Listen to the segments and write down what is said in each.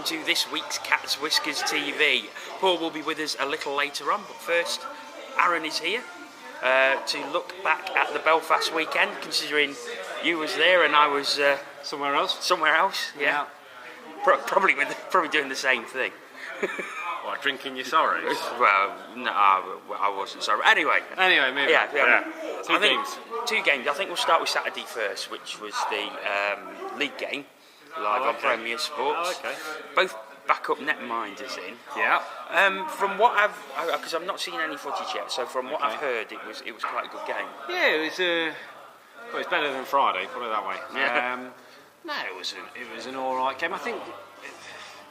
to this week's Cat's Whiskers TV. Paul will be with us a little later on, but first, Aaron is here to look back at the Belfast weekend, considering you was there and I was somewhere else. Somewhere else, yeah. Probably doing the same thing. What, drinking your sorrows? Well, no, I wasn't sorry. Anyway, maybe. Yeah. Two games. I think we'll start with Saturday first, which was the league game, live on Premier Sports. Oh, okay. Both backup netminders in. Yeah. From what because I've not seen any footage yet, so from what I've heard, it was quite a good game. Yeah, it was better than Friday, put it that way. Yeah. No, it was an all right game. I think.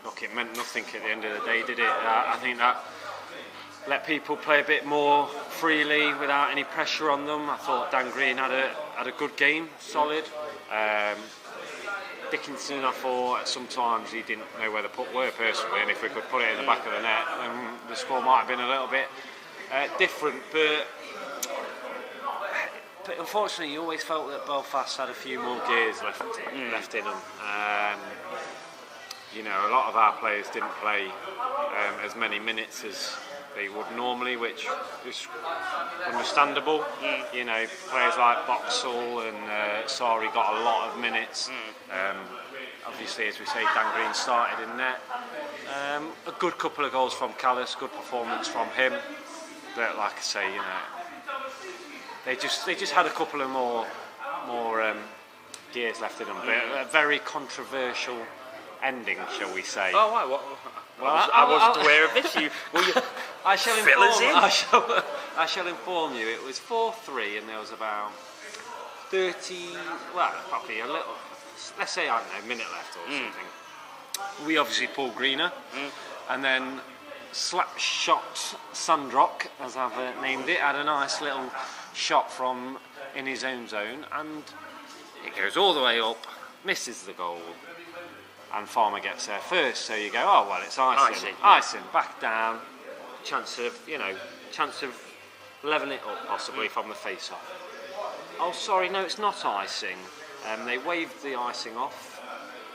Look, it meant nothing at the end of the day, did it? I think that let people play a bit more freely without any pressure on them. I thought Dan Green had a good game, solid. Dickinson, I thought sometimes he didn't know where the puck were personally, and if we could put it in the back of the net, the score might have been a little bit different. But unfortunately, you always felt that Belfast had a few more gears left in them. You know, a lot of our players didn't play as many minutes as they would normally, which is understandable. You know, players like Boxall and Sari got a lot of minutes. Obviously, as we say, Dan Green started in net. A good couple of goals from Callis, good performance from him. But like I say, you know, they just had a couple of more gears left in them. But a very controversial ending, shall we say? Oh, why? I wasn't aware of this. Will you I shall fill us in? I shall inform you. It was 4-3, and there was about 30. Well, probably a little. Let's say I don't know, a minute left or something. We obviously pulled Greener, and then slap shot Sandrock, as I've named it, had a nice little shot from in his own zone, and it goes all the way up, misses the goal. And Farmer gets there first, so you go, oh well, it's icing, back down, chance of leveling it up possibly from the face-off. Oh, sorry, no, it's not icing. They waved the icing off,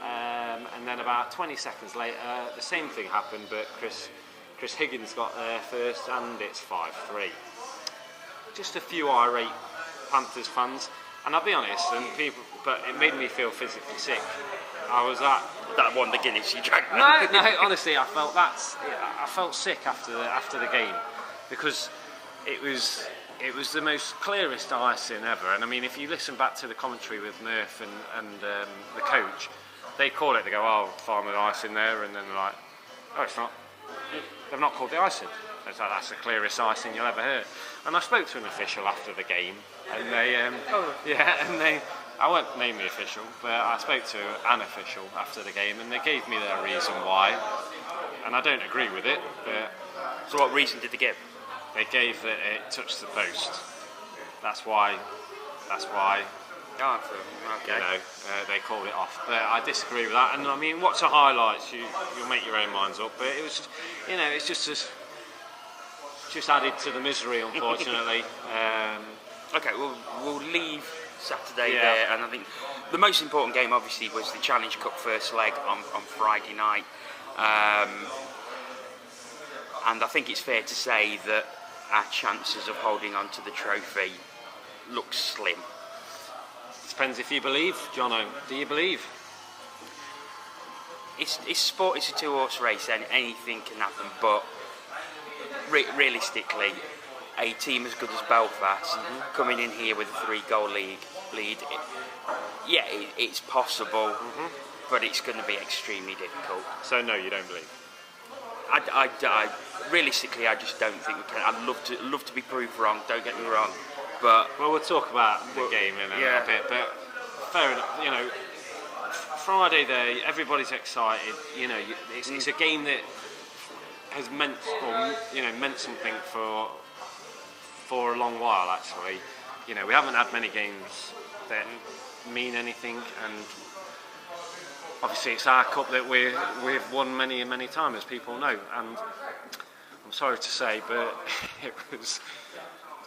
and then about 20 seconds later, the same thing happened, but Chris Higgins got there first, and it's 5-3. Just a few irate Panthers fans, and I'll be honest, but it made me feel physically sick. I was that won the Guinness you drank. No, honestly, I felt sick after the game, because it was the most clearest icing ever. And I mean, if you listen back to the commentary with Murph and the coach, they call it. They go, "Oh, Farmer icing there," and then they're like, "Oh, it's not. They've not called the icing." It's like, that's the clearest icing you'll ever hear. And I spoke to an official after the game, and I won't name the official, but I spoke to an official after the game, and they gave me their reason why, and I don't agree with it. But so, what reason did they give? They gave that it touched the post. That's why. Oh, okay. You know, they called it off, but I disagree with that. And I mean, watch the highlights. You'll make your own minds up. But it was just, you know, it's just added to the misery, unfortunately. Okay, we'll leave Saturday there, and I think the most important game obviously was the Challenge Cup first leg on Friday night, and I think it's fair to say that our chances of holding on to the trophy look slim. Depends if you believe, Jono. Do you believe? It's sport. It's a two-horse race, and anything can happen. But realistically, a team as good as Belfast coming in here with a 3-goal lead, it's possible, but it's going to be extremely difficult. So no, you don't believe? Realistically, I just don't think we can. I'd love to be proved wrong. Don't get me wrong, but we'll talk about the game in a little bit. But fair enough. You know, Friday there, everybody's excited. You know, it's a game that has meant something for a long while, actually. You know, we haven't had many games that mean anything, and obviously it's our cup that we've won many and many times, as people know. And I'm sorry to say, but it was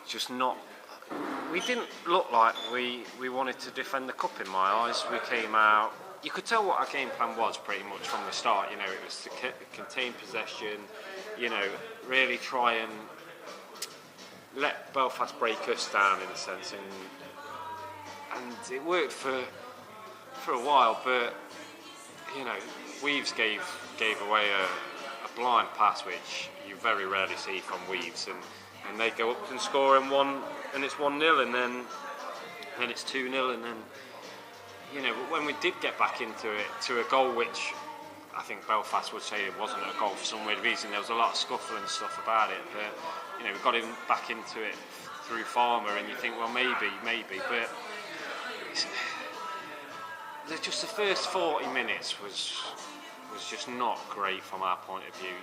just not. We didn't look like we wanted to defend the cup in my eyes. We came out you could tell what our game plan was pretty much from the start. You know, it was to contain possession, you know, really try and let Belfast break us down in a sense, and it worked for a while, but you know, Weaves gave away a blind pass, which you very rarely see from Weaves, and they go up and score in one, and it's 1-0, and then it's 2-0, and then, you know, when we did get back into it, to a goal which I think Belfast would say it wasn't a goal for some weird reason. There was a lot of scuffle and stuff about it, but you know, we got him back into it through Farmer, and you think, well, maybe, but just the first 40 minutes was just not great from our point of view.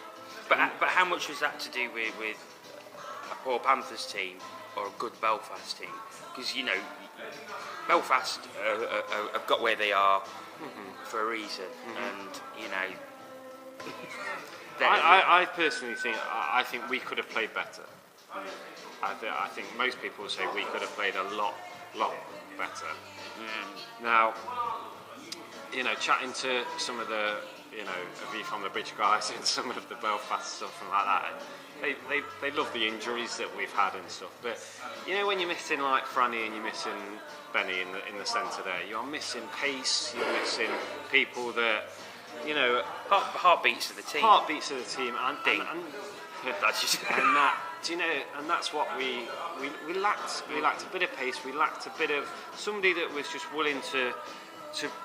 But how much was that to do with a poor Panthers team or a good Belfast team? Because, you know, Belfast have got where they are for a reason, and you know. I personally think we could have played better. I think most people would say we could have played a lot better. Now, you know, chatting to some of the, you know, Aviv from the Bridge guys and some of the Belfast stuff and like that, they love the injuries that we've had and stuff. But you know, when you're missing like Franny and you're missing Benny in the centre there, you're missing pace. You're missing people that, you know, heartbeats of the team. Heartbeats of the team, and that's just and that. Do you know? And that's what we lacked. We lacked a bit of pace. We lacked a bit of somebody that was just willing to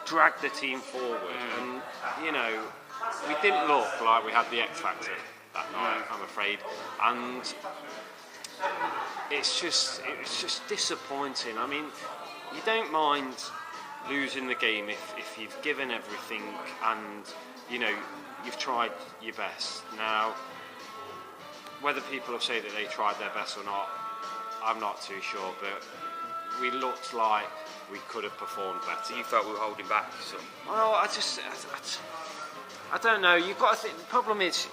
drag the team forward. And you know, we didn't look like we had the X factor that night, I'm afraid. And it was just disappointing. I mean, you don't mind losing the game if you've given everything and, you know, you've tried your best. Now, whether people will say that they tried their best or not, I'm not too sure, but we looked like we could have performed better. You felt we were holding back? So. Well, I don't know. You've got to think, the problem is,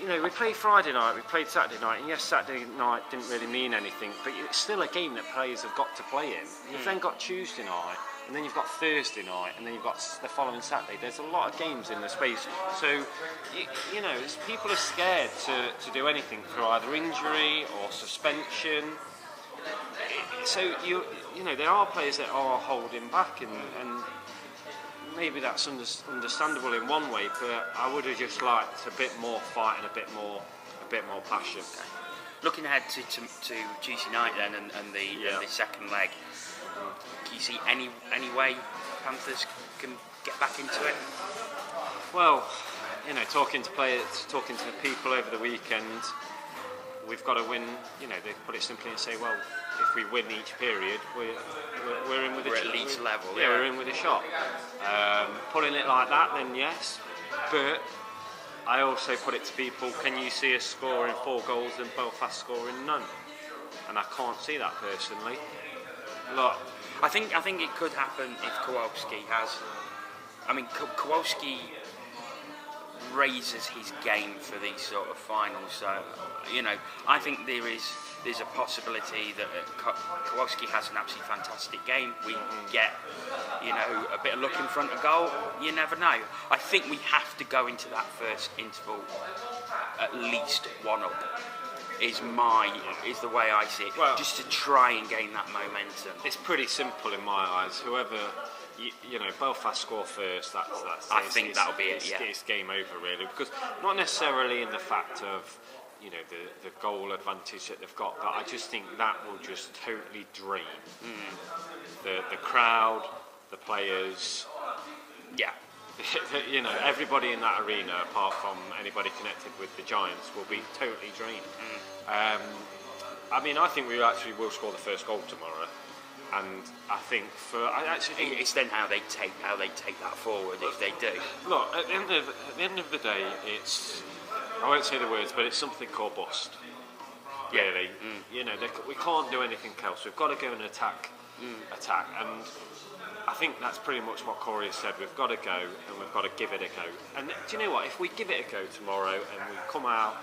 you know, we played Friday night, we played Saturday night, and yes, Saturday night didn't really mean anything, but it's still a game that players have got to play in. You've then got Tuesday night, and then you've got Thursday night, and then you've got the following Saturday. There's a lot of games in the space, so you know, people are scared to do anything for either injury or suspension. So you know, there are players that are holding back, and maybe that's understandable in one way, but I would have just liked a bit more fight and a bit more passion. Okay. Looking ahead to Tuesday night then, and the second leg, do you see any way Panthers can get back into it? Well, you know, talking to players, talking to people over the weekend, we've got to win. You know, they put it simply and say, well, if we win each period, we're in with a shot. We're at least level. Yeah, we're in with a shot. Putting it like that, then yes. But I also put it to people: can you see us scoring 4 goals and Belfast scoring none? And I can't see that personally. Look, I think it could happen if Kowalski has. I mean, Kowalski raises his game for these sort of finals. So, you know, I think there's a possibility that Kowalski has an absolutely fantastic game. We get, you know, a bit of luck in front of goal. You never know. I think we have to go into that first interval at least 1-up. Is the way I see it. Well, just to try and gain that momentum. It's pretty simple in my eyes. Whoever, you know, Belfast score first. That's I think that'll be it. Yeah, it's game over really, because not necessarily in the fact of, you know, the goal advantage that they've got, but I just think that will just totally drain the crowd, the players. Yeah. You know, everybody in that arena, apart from anybody connected with the Giants, will be totally drained. I mean, I think we actually will score the first goal tomorrow, and I actually think it's then how they take that forward if they do. Look, at the end of the day, it's, I won't say the words, but it's something called bust. Really, you know, we can't do anything else. We've got to go and attack, and I think that's pretty much what Corey has said. We've got to go, and we've got to give it a go. And do you know what? If we give it a go tomorrow, and we come out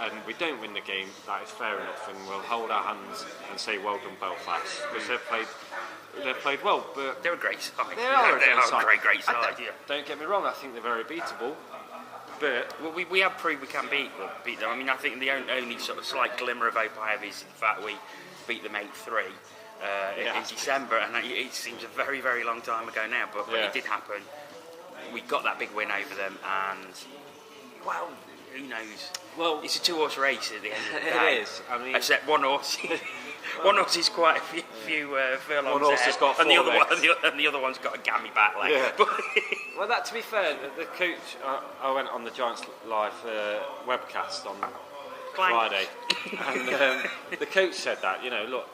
and we don't win the game, that is fair enough, and we'll hold our hands and say well done Belfast, because they've played well, but they're a great side. They are a great side. Yeah. Don't get me wrong, I think they're very beatable, but well, we have proved we can beat them. I mean, I think the only sort of slight glimmer of hope I have is the fact we beat them 8-3 in December, and it seems a very, very long time ago now, but it did happen. We got that big win over them, and well, who knows? Well, it's a 2-horse race at the end of the day. It is. I mean, except one horse. One horse is quite a few furlongs one horse ahead, has got and four the other one's got a gammy back leg. Yeah. But well, that to be fair, the coach. I went on the Giants live webcast on Friday, and the coach said that, you know, look,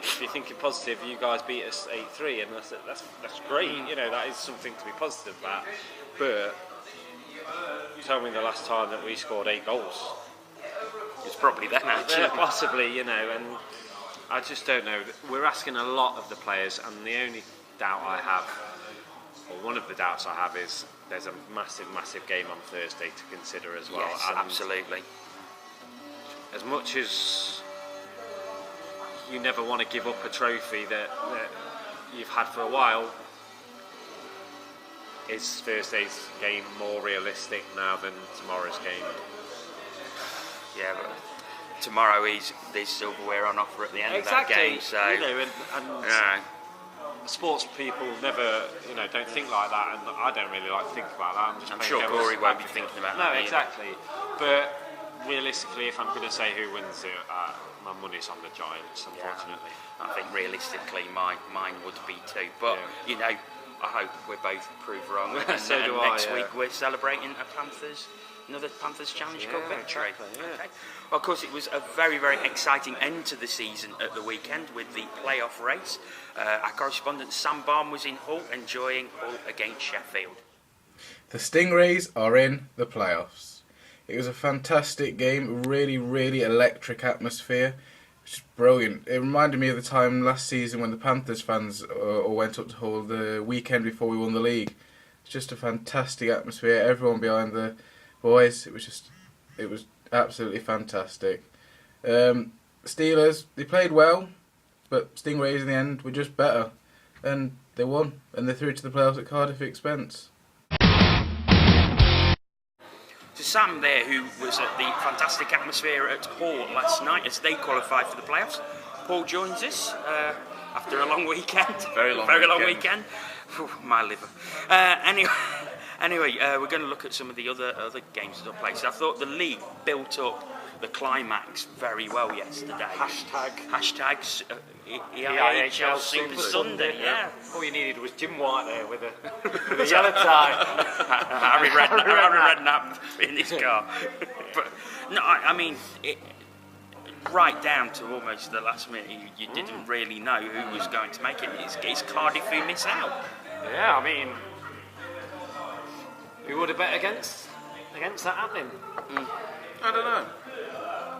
if you're thinking positive, you guys beat us 8-3, and that's great. You know, that is something to be positive about. But tell me the last time that we scored 8 goals. It's probably them, actually. Yeah, possibly, you know, and I just don't know. We're asking a lot of the players, and the only doubt I have, or one of the doubts I have, is there's a massive, massive game on Thursday to consider as well. Yes, and absolutely. as much as you never want to give up a trophy that you've had for a while, is Thursday's game more realistic now than tomorrow's game? Yeah, but tomorrow there's silverware on offer at the end Exactly. of that game, so you know, and sports people never, you know, don't think like that, and I don't really like to think about that. I'm sure Corey won't be thinking about that. No, exactly. But realistically, if I'm going to say who wins it, my money's on the Giants, unfortunately. Yeah, I think realistically mine would be too. But, you know, I hope we're both proved wrong. And, so do next I, week we're celebrating another Panthers Challenge Cup victory. Exactly, yeah. Okay. Well, of course, it was a very, very exciting end to the season at the weekend with the playoff race. Our correspondent Sam Barn was in Hull, enjoying Hull against Sheffield. The Stingrays are in the playoffs. It was a fantastic game, really, really electric atmosphere. Just brilliant. It reminded me of the time last season when the Panthers fans all went up to Hull the weekend before we won the league. It's just a fantastic atmosphere. Everyone behind the boys. It was absolutely fantastic. Steelers, they played well, but Stingrays in the end were just better, and they won, and they're through to the playoffs at Cardiff expense. To Sam there, who was at the fantastic atmosphere at Hull last night as they qualified for the playoffs. Paul joins us after a long weekend. Very long weekend. Whew, my liver. Anyway, we're going to look at some of the other games that took place. I thought the league built up the climax very well yesterday. Hashtags EIHL Super Sunday. Yeah. All you needed was Jim White there with a yellow tie. Harry Redknapp in his car. But no, I mean, right down to almost the last minute, you didn't really know who was going to make it. It's Cardiff who miss out. Yeah, I mean, who would have bet against that happening? I don't know.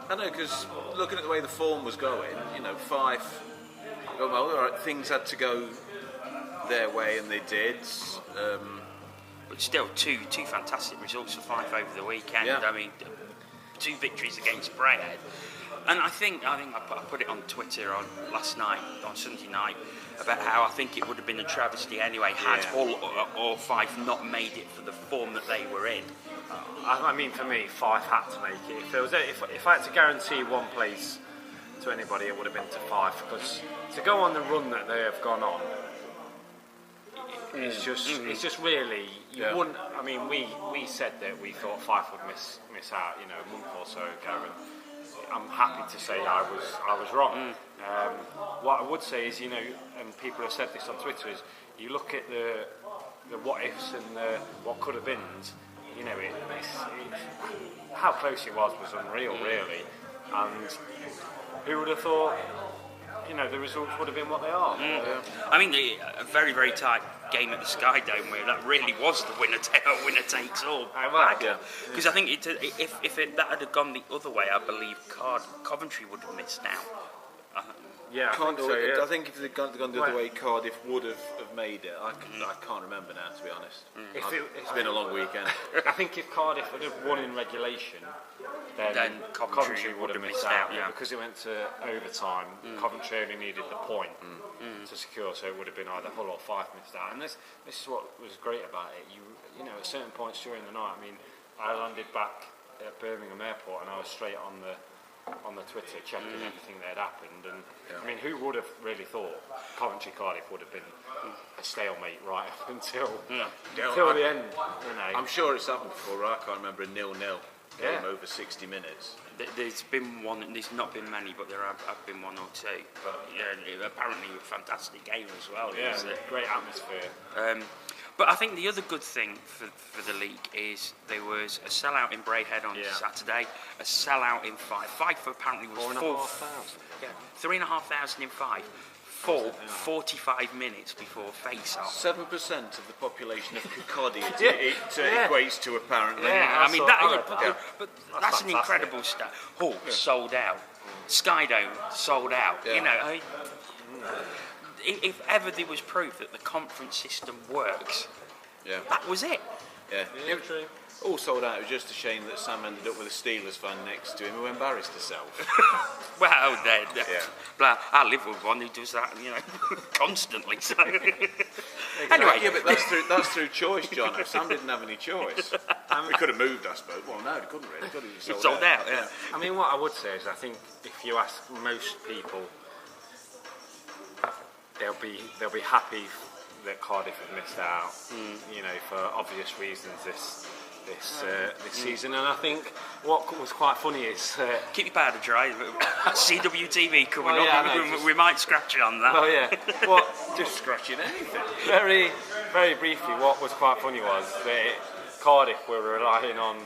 Because looking at the way the form was going, you know, Fife, well, all right, things had to go their way, and they did. But still, two fantastic results for Fife over the weekend. Yeah. I mean, 2 victories against Brayhead. And I think I put it on Twitter on last night, on Sunday night, about how I think it would have been a travesty anyway had Hull or Fife not made it for the form that they were in. I mean, for me, Fife had to make it. If I had to guarantee one place to anybody, it would have been to Fife, because to go on the run that they have gone on, it's just really, you wouldn't. I mean, we said that we thought Fife would miss out, you know, a month or so ago, and I'm happy to say I was wrong. What I would say is, you know, and people have said this on Twitter, is you look at the what ifs and the what could have been. You know, how close it was unreal, really. And who would have thought, you know, the results would have been what they are? I mean, a very, very tight game at the Sky Dome where that really was the winner takes all. Because I think if that had gone the other way, I believe Coventry would have missed out. Yeah, I Can't think do so, it. yeah. I think if they'd gone the other way, Cardiff would have made it. I can't remember now, to be honest. It's been a long weekend. I think if Cardiff had have won in regulation, then Coventry would have missed out. yeah. Because it went to overtime, Coventry only needed the point to secure, so it would have been either Hull or Fife missed out. And this is what was great about it. You know, at certain points during the night, I mean, I landed back at Birmingham Airport and I was straight on the Twitter checking everything that had happened, and I mean, who would have really thought Coventry Cardiff would have been a stalemate right up until the end? You know. I'm sure it's happened before. Right? I can't remember a 0-0 game over 60 minutes. There's been one. There's not been many, but there have been one or two. But yeah, apparently a fantastic game as well. Yeah, great atmosphere. But I think the other good thing for the league is there was a sellout in Braehead on Saturday, a sellout in Fife apparently was 4,500. Yeah, 3,500 in Fife. Full 45 minutes before face-off. 7% of the population of Kirkcaldy it equates to, apparently. Yeah, I mean that. But that's an incredible stat. Hull sold out. Skydome sold out. Yeah. You know, if ever there was proof that the conference system works, that was it. Yeah. True. All sold out. It was just a shame that Sam ended up with a Steelers fan next to him who embarrassed herself. Well, I live with one who does that, you know, constantly. So. Anyway, yeah, but that's through choice, Jono. Sam didn't have any choice. We could have moved, I suppose. Well, no, they couldn't really. Could have it sold out. Yeah. I mean, what I would say is, I think if you ask most people, they'll be happy that Cardiff have missed out. You know, for obvious reasons this season, and I think what was quite funny is keep your powder dry. CWTV coming Well, up. yeah, We might scratch it on that. oh yeah, what Just scratching anything. very briefly, what was quite funny was that Cardiff were relying on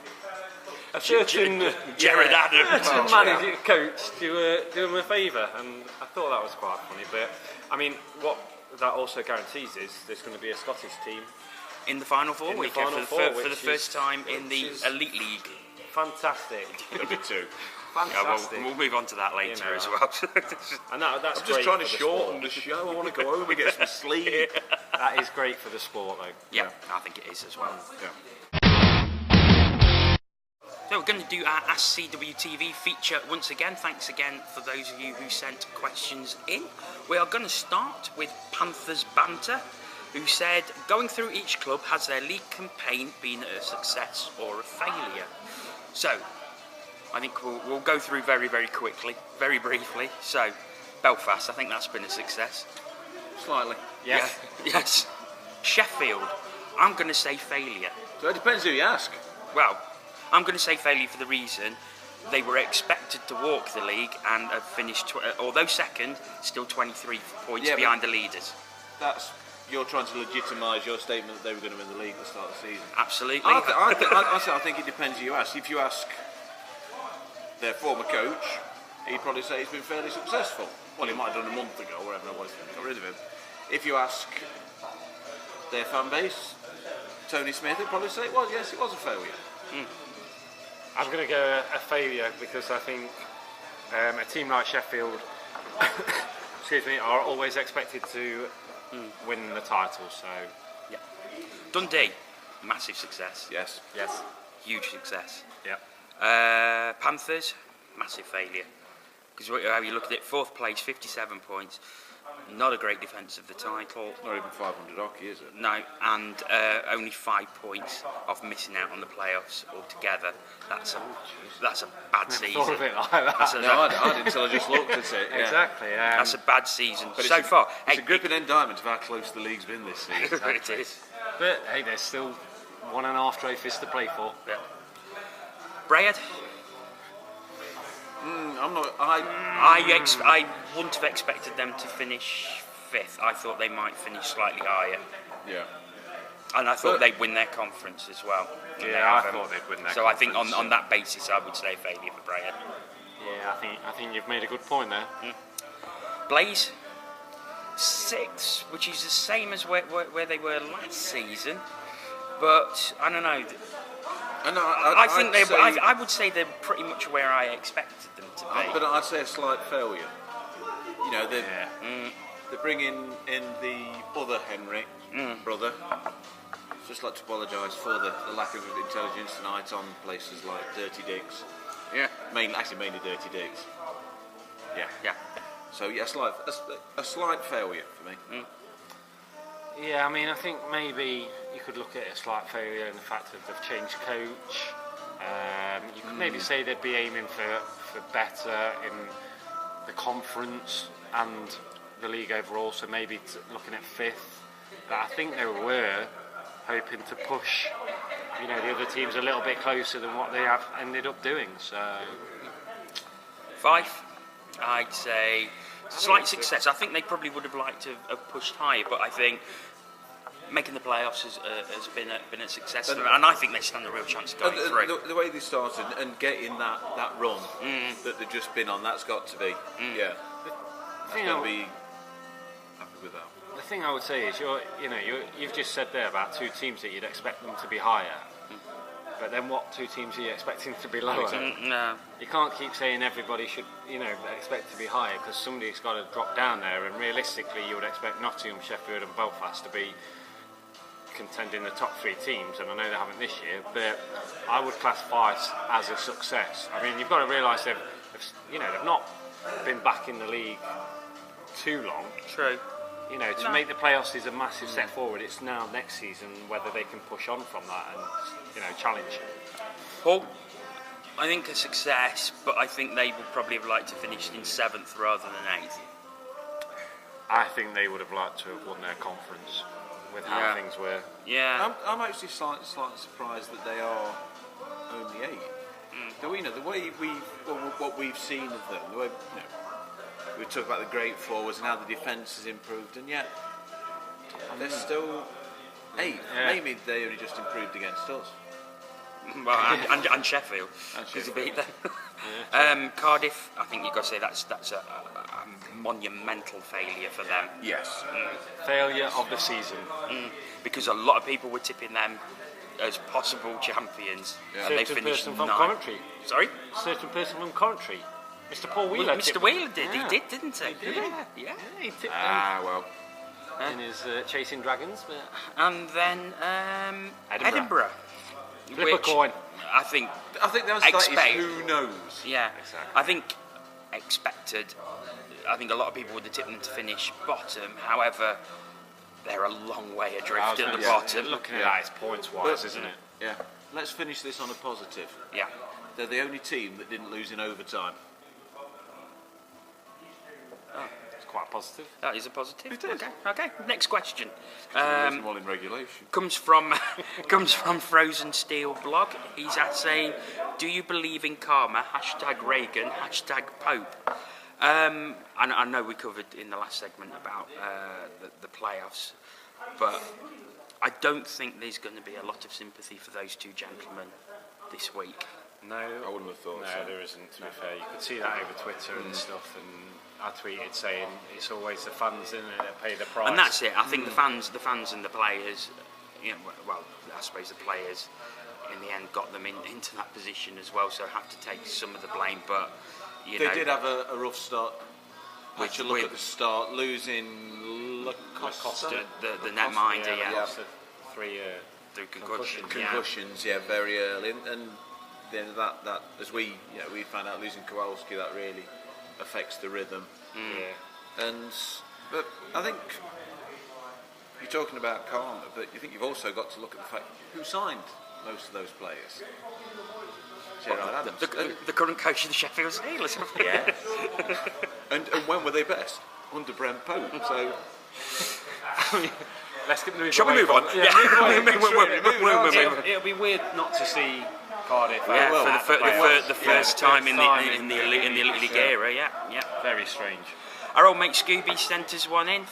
a certain Jared Adams, manager, coach, to do them a favour, and I thought that was quite funny. But I mean, what that also guarantees is there's going to be a Scottish team in the Final Four in the weekend Final for Four, the first time in the Elite League. Fantastic. It'll be two. Fantastic. We'll move on to that later as well. And that's I'm just great trying to for the shorten sport. the show. I want to go home and get some sleep. That is great for the sport, though. Yeah, I think it is as well. Yeah. So we're going to do our Ask CWTV feature once again. Thanks again for those of you who sent questions in. We are going to start with Panthers Banter, who said, going through each club, has their league campaign been a success or a failure? So, I think we'll go through very, very quickly, very briefly. So, Belfast, I think that's been a success. Slightly. Yes. Yeah, yes. Sheffield, I'm going to say failure. So it depends who you ask. Well, I'm going to say failure for the reason they were expected to walk the league and have finished, although second, still 23 points behind the leaders. You're trying to legitimise your statement that they were going to win the league at the start of the season. Absolutely. I think it depends who you ask. If you ask their former coach, he'd probably say he's been fairly successful. Well, he might have done a month ago, wherever it was, got rid of him. If you ask their fan base, Tony Smith would probably say, well, yes, it was a failure. I'm going to go a failure because I think a team like Sheffield excuse me, are always expected to win the title. So, yeah. Dundee, massive success. Yes. Huge success. yeah. Panthers, massive failure. Because how you look at it, fourth place, 57 points. Not a great defence of the title. Not even 500 hockey, is it? No, and only 5 points of missing out on the playoffs altogether. That's a bad season. Thought of it like that. No, I didn't until I just looked at it. Yeah. Exactly. That's a bad season. But so far, it's a gripping indictment of how close the league's been this season. it is. But hey, there's still 1.5 trophies to play for. Yeah. Braehead, I'm not. I wouldn't have expected them to finish 5th. I thought they might finish slightly higher. Yeah. And I thought they'd win their conference as well. And Yeah, they I haven't. thought they'd win their So I think conference. on that basis, I would say failure for Braehead. Yeah, I think you've made a good point there. Blaze, 6th, which is the same as where they were last season. But I don't know. And I would say they're pretty much where I expected them to be. But I'd say a slight failure. you know, they're bringing in the other Henry brother. Just like to apologise for the lack of intelligence tonight on places like Dirty Digs. Yeah. Mainly Dirty Digs. Yeah. Yeah. So yeah, a slight failure for me. Yeah, I mean, I think maybe you could look at a slight failure in the fact that they've changed coach. You could maybe say they'd be aiming for better in the conference and the league overall, so maybe looking at 5th. But I think they were hoping to push, you know, the other teams a little bit closer than what they have ended up doing. So 5, I'd say slight success. I think they probably would have liked to have pushed higher, but I think making the playoffs has been a success for them, and I think they stand a real chance of going through. The way they started and getting that run that they've just been on, that's got to be that's got to be happy with that. the thing I would say is you've just said there about 2 teams that you'd expect them to be higher. But then what 2 teams are you expecting to be lower? No. You can't keep saying everybody should, expect to be higher, because somebody's got to drop down there, and realistically you would expect Nottingham, Sheffield and Belfast to be contending the top 3 teams, and I know they haven't this year, but I would classify as a success. I mean, you've got to realise they've not been back in the league too long. True. To make the playoffs is a massive step forward. It's now next season whether they can push on from that and challenge. Paul, I think a success, but I think they would probably have liked to finish in 7th rather than 8th. I think they would have liked to have won their conference with how things were. Yeah. I'm actually slightly surprised that they are only 8. The way what we've seen of them, the way we talk about the great forwards and how the defence has improved, and yet they're still 8. Yeah. Maybe they only just improved against us. Well, and Sheffield, because he beat them. Cardiff, I think you've got to say that's a monumental failure for them. Yes. Failure of the season. Because a lot of people were tipping them as possible champions, and they Certain finished person from 9th. Coventry. Sorry? Certain person from Coventry. Mr. Paul Wheeler. Mr. Wheeler did. He did, didn't he? He did. Yeah. He tipped well. in his Chasing Dragons. But And then Edinburgh. Flip a coin. I think that is who knows. Yeah, Exactly. I think expected. I think a lot of people would have tipped them to finish bottom. However, they're a long way adrift at the bottom. Looking at that, it's points-wise, isn't it? Yeah. Let's finish this on a positive. Yeah. They're the only team that didn't lose in overtime. It's quite positive. That is a positive. Okay. Next question. Them all in regulation. Comes from Frozen Steel blog. He's saying, "Do you believe in karma? #Reagan. #Pope." And I know we covered in the last segment about the playoffs, but I don't think there's going to be a lot of sympathy for those 2 gentlemen this week. No, I wouldn't have thought so. No, there isn't, to be fair. You could see that over Twitter and stuff, and I tweeted saying it's always the fans, isn't it, that pay the price. And that's it. I think the fans and the players, well, I suppose the players in the end got them into that position as well, so have to take some of the blame. But they did have a rough start. Which you look at the start, losing Costa, the netminder, yeah. 3 through concussions. Concussions, very early, and then that as we found out, losing Kowalski, that really affects the rhythm. But I think you're talking about karma, but you think you've also got to look at the fact who signed most of those players. Gerard Adams. The current coach of the Sheffield Steelers. And when were they best? Under Brent Pope. So let's get moving. Shall we move on? It'll be weird not to see Cardiff. For the first time in the Elite League era. Yeah. Very strange. Our old mate Scooby sent us one in.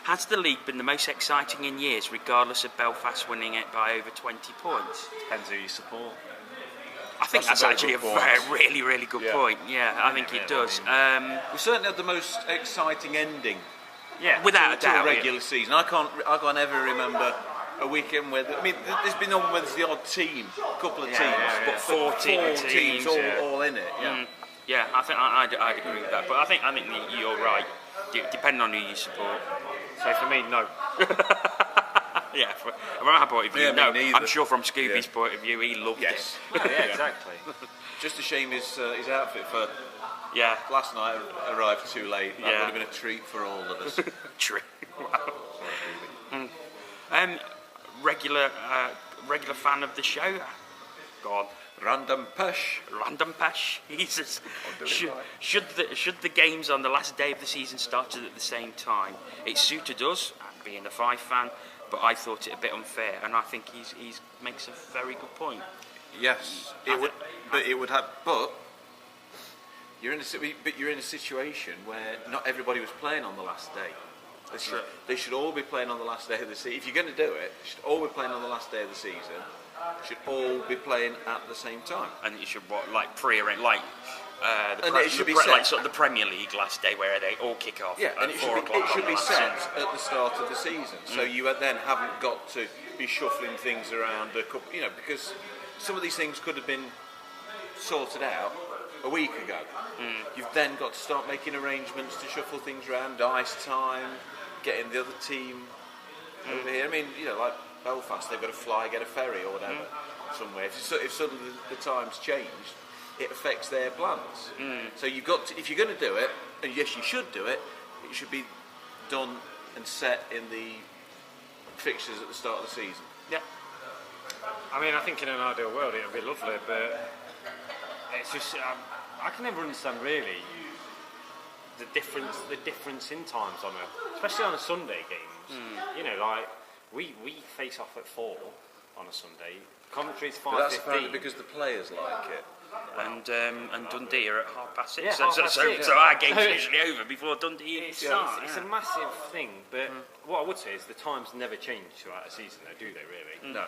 Has the league been the most exciting in years, regardless of Belfast winning it by over 20 points? Depends who you support. I think that's actually a really, really good point. Yeah, I think it does. We certainly had the most exciting ending. Yeah, without a doubt. To a regular season. I can't ever remember a weekend where there's been on where there's the odd team, a couple of teams, but 14 teams all in it. Yeah. Yeah, I think I'd agree with that. But I think you're right. Depending on who you support. So for me, no. Yeah, from our point of view, Yeah, me no. neither. I'm sure from Scooby's point of view, he loved it. Yeah, exactly. Just a shame his outfit for Yeah, last night arrived too late. That Yeah. would have been a treat for all of us. true. Regular fan of the show. God, Random Pesh. Random Pesh. Jesus. do it Should the games on the last day of the season started at the same time? It suited us, being a Fife fan, but I thought it a bit unfair, and I think he's makes a very good point. Yes, it would. But it would have. But you're in a situation where not everybody was playing on the last day. They should all be playing on the last day of the season. If you're going to do it, they should all be playing on the last day of the season. Should all be playing at the same time. And you should pre-arrange it should be set. like sort of the Premier League last day where they all kick off. Yeah, and at it 4 should be, o'clock it should on be the set last at the start of the season, so you then haven't got to be shuffling things around a couple. Because some of these things could have been sorted out a week ago. You've then got to start making arrangements to shuffle things around, ice time, getting the other team over here. I mean, like Belfast, they've got to fly, get a ferry or whatever somewhere. If suddenly the time's changed, it affects their plans. So you've got to, if you're going to do it, and yes, you should do it, it should be done and set in the fixtures at the start of the season. Yeah. I mean, I think in an ideal world it would be lovely, but it's just I can never understand really the difference in times especially on a Sunday games. Like we face off at 4 on a Sunday. Commentary's 5:15. But that's apparently because the players like it. And Dundee are at 6:30. Yeah, so 6:30. so our game's usually over before Dundee starts. It's a massive thing, but what I would say is the times never change throughout a season, though, do they really? No.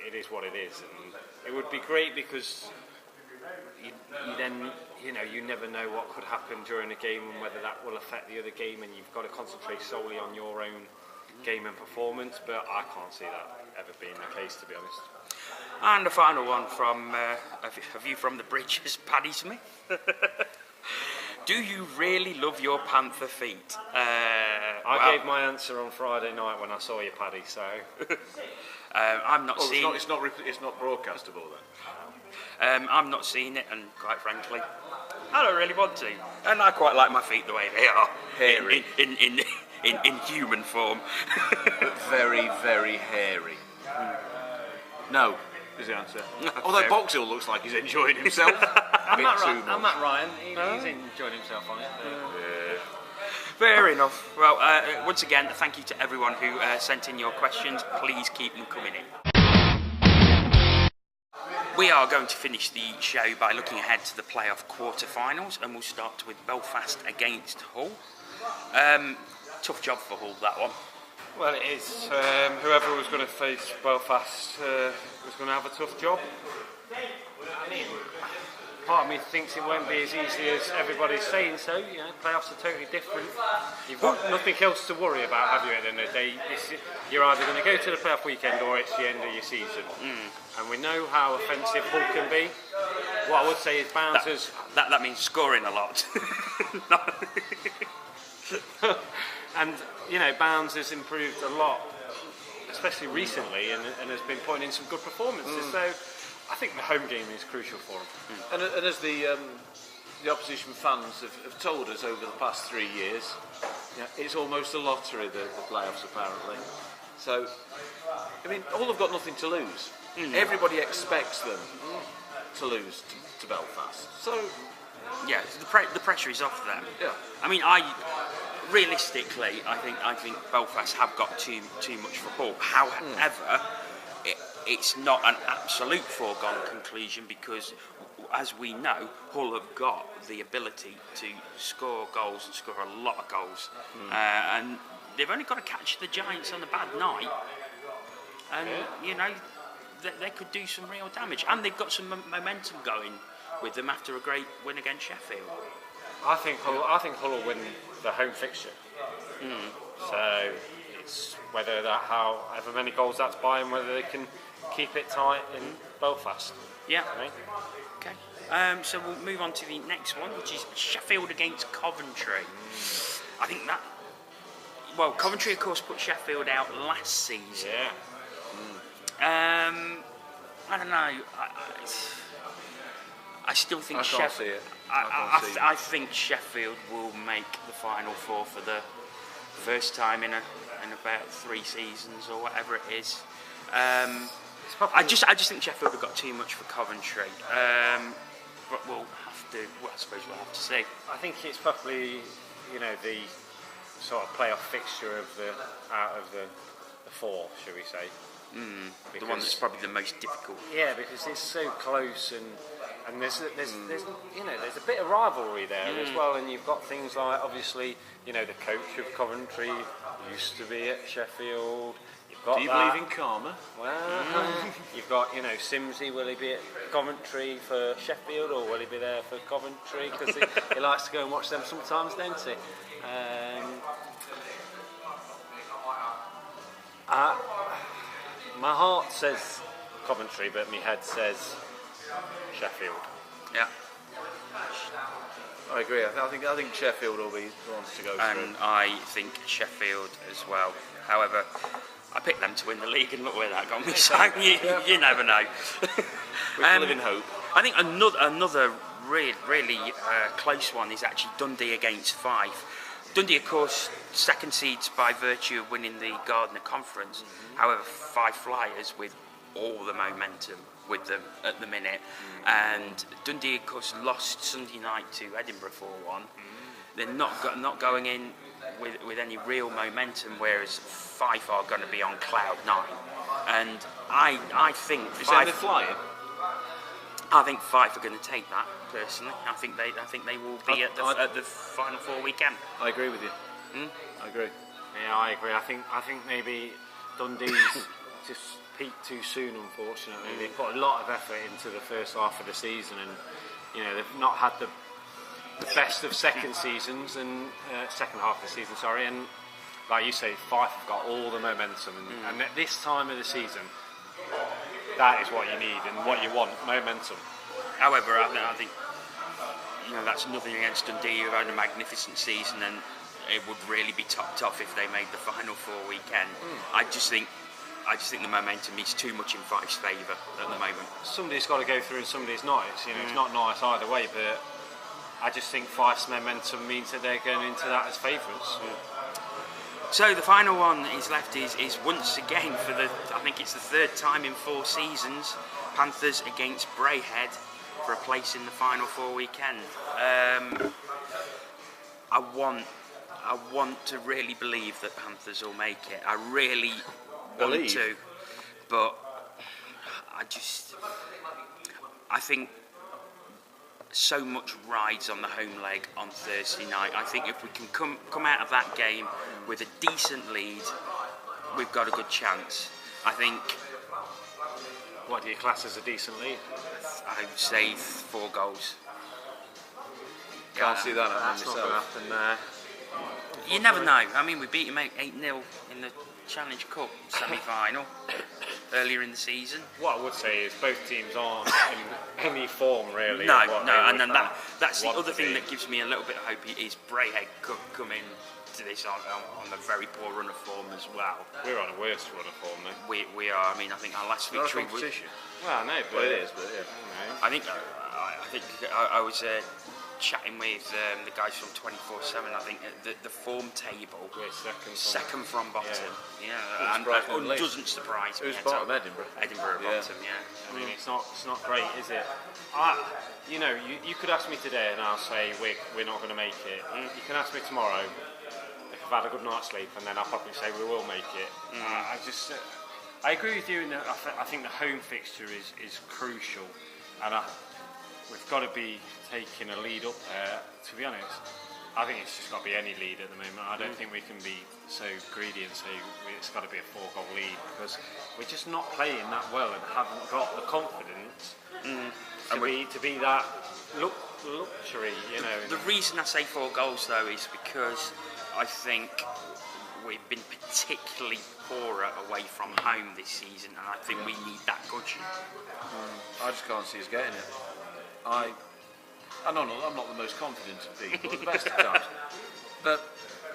It is what it is, and it would be great because you then, you never know what could happen during a game and whether that will affect the other game, and you've got to concentrate solely on your own game and performance, but I can't see that ever being the case, to be honest. And the final one from a view from the bridges, Paddy Smith. Do you really love your panther feet? I gave my answer on Friday night when I saw you, Paddy. So I'm not seeing. It's not broadcastable then. I'm not seeing it, and quite frankly, I don't really want to. And I quite like my feet the way they are, Hairy. in human form. But very, very hairy. No, is the answer. Although Boxhill looks like he's enjoying himself. I'm not Ryan. He's enjoying himself on it. Fair enough. Well, once again, thank you to everyone who sent in your questions. Please keep them coming in. We are going to finish the show by looking ahead to the playoff quarter-finals, and we'll start with Belfast against Hull. Tough job for Hull, that one. Well, it is. Whoever was going to face Belfast was going to have a tough job. I mean, part of me thinks it won't be as easy as everybody's saying so. Playoffs are totally different. You've got nothing else to worry about, have you, at the end of the day? You're either going to go to the playoff weekend or it's the end of your season. And we know how offensive Hull can be. What I would say is bouncers... That means scoring a lot. And, Bounds has improved a lot, especially recently, and has been putting in some good performances. So I think the home game is crucial for him. And as the opposition fans have told us over the past 3 years, it's almost a lottery, the playoffs, apparently. So, I mean, Hull have got nothing to lose. Everybody expects them to lose to Belfast. So, yeah, the pressure is off them. yeah. I mean, realistically, I think Belfast have got too much for Hull. However, it's not an absolute foregone conclusion because, as we know, Hull have got the ability to score goals and score a lot of goals, and they've only got to catch the Giants on a bad night, and they could do some real damage. And they've got some momentum going with them after a great win against Sheffield. I think Hull will win the home fixture. So it's whether however many goals that's by and whether they can keep it tight in Belfast. Yeah. I mean. Okay. So we'll move on to the next one, which is Sheffield against Coventry. I think that. Well, Coventry, of course, put Sheffield out last season. Yeah. I don't know. I still think I can't see it. I think Sheffield will make the Final Four for the first time in about 3 seasons or whatever it is. I just think Sheffield have got too much for Coventry. But we'll have to. Well, I suppose we'll have to see. I think it's probably, the sort of playoff fixture of out of the 4, shall we say? The one that's probably the most difficult. Yeah, because it's so close and there's a bit of rivalry there as well, and you've got things like, obviously, the coach of Coventry used to be at Sheffield. You've got Do you believe in karma? Well, you've got, Simsy, will he be at Coventry for Sheffield or will he be there for Coventry? Because he likes to go and watch them sometimes, don't he? My heart says Coventry, but my head says Sheffield. Yeah. I agree. I think Sheffield will be the ones to go through. And I think Sheffield as well. However, I picked them to win the league, and look where that got me. So you never know. We can live in hope. I think another really close one is actually Dundee against Fife. Dundee, of course, second seeds by virtue of winning the Gardner Conference. However, Fife Flyers with all the momentum with them at the minute. And Dundee, of course, lost Sunday night to Edinburgh 4-1. They're not going in with any real momentum, whereas Fife are going to be on cloud 9. And I think They're flying. I think Fife are going to take that personally. I think they will be at the Final Four weekend. I agree with you. I agree. Yeah, I agree. I think maybe Dundee's just peaked too soon, unfortunately. They put a lot of effort into the first half of the season, and they've not had the best of second seasons and second half of the season. And like you say, Fife have got all the momentum, and at this time of the season, that is what you need and what you want, momentum. However, I think that's nothing against Dundee, who've had a magnificent season, and it would really be topped off if they made the Final Four weekend. I just think the momentum is too much in Fife's favour at the moment. Somebody's got to go through and somebody's not. It's not nice either way, but I just think Fife's momentum means that they're going into that as favourites. So the final one is left is once again for I think it's the 3rd time in 4 seasons, Panthers against Braehead for a place in the Final Four weekend. I want to really believe that Panthers will make it. I really want to, but I think so much rides on the home leg on Thursday night. I think if we can come out of that game with a decent lead, we've got a good chance. I think. What do you class as a decent lead? I would say 4 goals. Can't see that happening That's not going to happen there. You never know. I mean, we beat him 8-0 in the Challenge Cup semi-final earlier in the season. What I would say is both teams aren't in any form really. No, and then that's the other thing that gives me a little bit of hope is Braehead could come in to this on a very poor run of form as well. We're on a worse run of form though. We are. I mean, I think our last victory was. Well, no, but it is. But yeah. I think I was chatting with the guys from 24/7. I think the form table. We're second from bottom. Yeah, and doesn't surprise me. Who's bottom? Edinburgh. Edinburgh bottom. Yeah. I mean, it's not great, is it? You could ask me today, and I'll say we're not going to make it. You can ask me tomorrow if I've had a good night's sleep, and then I'll probably say we will make it. I agree with you in that I think the home fixture is crucial, and we've got to be taking a lead up there. To be honest, I think it's just got to be any lead at the moment. I don't think we can be so greedy and say it's got to be a 4-goal lead, because we're just not playing that well and haven't got the confidence to be that luxury. The reason I say 4 goals though is because I think we've been particularly poorer away from home this season, and I think we need that cushion. I just can't see us getting it. I'm not the most confident of people at the best of times, but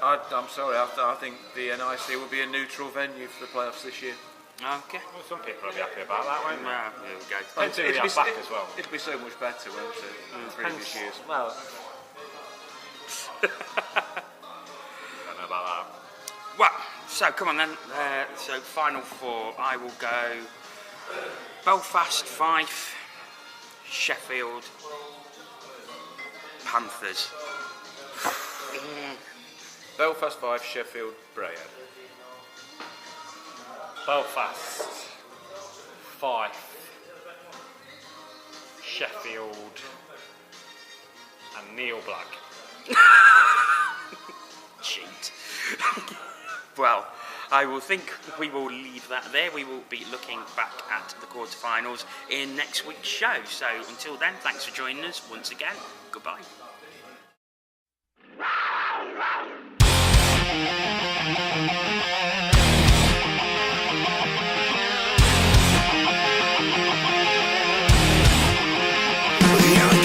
I'm sorry. I think the NIC will be a neutral venue for the playoffs this year. Okay. Well, some people will be happy about that, won't they? Well, there we go. Depends who we have back as well. It'd be so much better, won't it, than previous years. Well, I don't know about that. Well, so come on then. So final four, I will go Belfast, Fife, Sheffield, Panthers. Belfast 5, Sheffield, Bray. Belfast, Fife, Sheffield, and Neil Black. Cheat. Well, I will think we will leave that there. We will be looking back at the quarterfinals in next week's show. So until then, thanks for joining us once again. Goodbye. We are